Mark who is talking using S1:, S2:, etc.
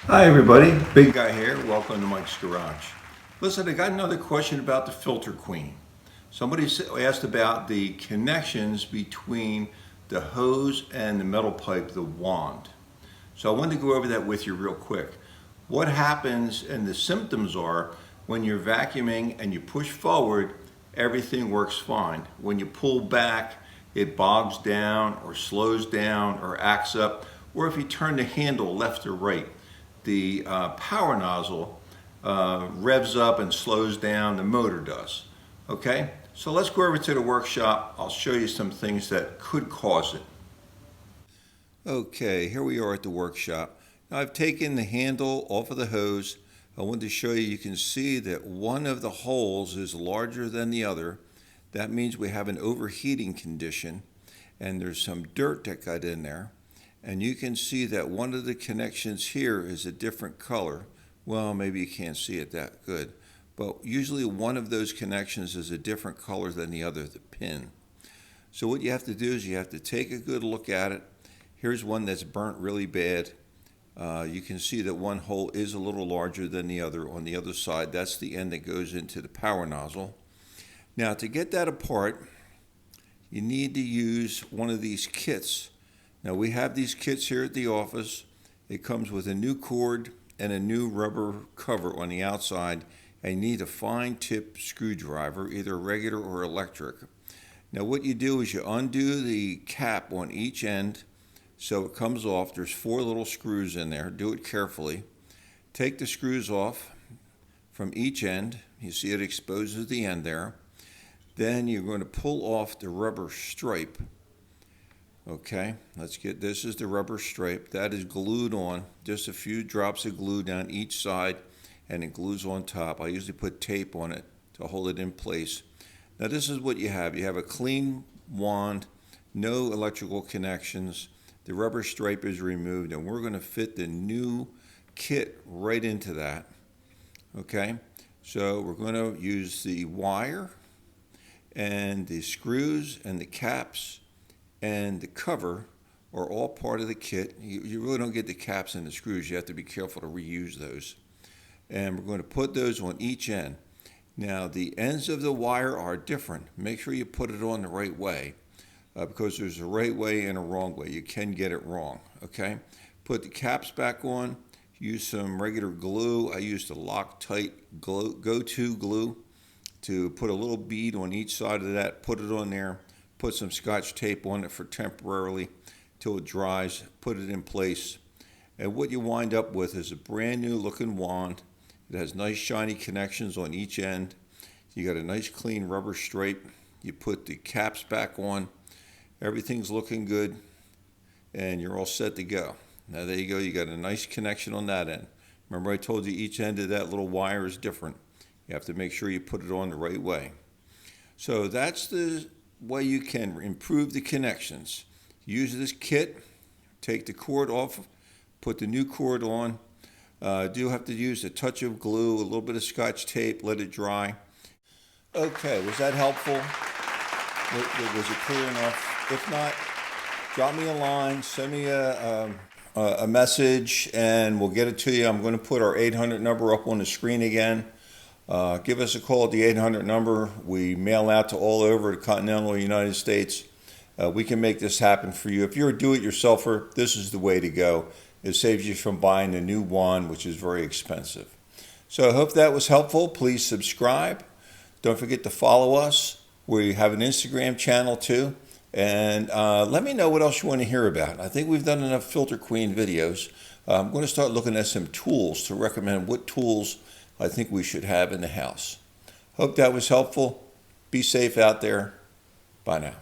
S1: Hi everybody, Big Guy here. Welcome to Mike's Garage. Listen, I got another question about the filter queen. Somebody asked about the connections between the hose and the metal pipe, the wand. So I wanted to go over that with you real quick. What happens and the symptoms are when you're vacuuming and you push forward, everything works fine. When you pull back, it bogs down or slows down or acts up, or if you turn the handle left or right, the power nozzle revs up and slows down, the motor does. Okay, so let's go over to the workshop. I'll show you some things that could cause it. Okay, here we are at the workshop. Now I've taken the handle off of the hose. I wanted to show you, you can see that one of the holes is larger than the other. That means we have an overheating condition and there's some dirt that got in there. And you can see that one of the connections here is a different color. Well, maybe you can't see it that good, but usually one of those connections is a different color than the other, the pin. So what you have to do is you have to take a good look at it. Here's one that's burnt really bad. You can see that one hole is a little larger than the other. On the other side, that's the end that goes into the power nozzle. Now to get that apart, you need to use one of these kits. Now we have these kits here at the office. It comes with a new cord and a new rubber cover on the outside, and you need a fine tip screwdriver, either regular or electric. Now what you do is you undo the cap on each end so it comes off. There's 4 little screws in there. Do it carefully. Take the screws off from each end. You see it exposes the end there. Then you're going to pull off the rubber stripe. Okay, this is the rubber stripe. That is glued on, just a few drops of glue down each side, and it glues on top. I usually put tape on it to hold it in place. Now this is what you have. You have a clean wand, no electrical connections. The rubber stripe is removed, and we're going to fit the new kit right into that. Okay, so we're going to use the wire and the screws and the caps and the cover are all part of the kit. You really don't get the caps and the screws. You have to be careful to reuse those. And we're going to put those on each end. Now the ends of the wire are different. Make sure you put it on the right way because there's a right way and a wrong way. You can get it wrong, okay? Put the caps back on. Use some regular glue. I used a Loctite go-to glue to put a little bead on each side of that. Put it on there. Put some Scotch tape on it for temporarily till it dries, put it in place. And what you wind up with is a brand new looking wand. It has nice shiny connections on each end. You got a nice clean rubber stripe. You put the caps back on. Everything's looking good and you're all set to go. Now there you go, you got a nice connection on that end. Remember I told you each end of that little wire is different. You have to make sure you put it on the right way. So that's the way you can improve the connections. Use this kit, take the cord off, put the new cord on. Do have to use a touch of glue, a little bit of Scotch tape, let it dry. Okay, was that helpful? Was it clear enough? If not, drop me a line, send me a message, and we'll get it to you. I'm going to put our 800 number up on the screen again. Give us a call at the 800 number. We mail out to all over the continental United States. We can make this happen for you. If you're a do-it-yourselfer, this is the way to go. It saves you from buying a new wand, which is very expensive. So I hope that was helpful. Please subscribe. Don't forget to follow us. We have an Instagram channel too. And let me know what else you want to hear about. I think we've done enough Filter Queen videos. I'm going to start looking at some tools to recommend what tools I think we should have in the house. Hope that was helpful. Be safe out there. Bye now.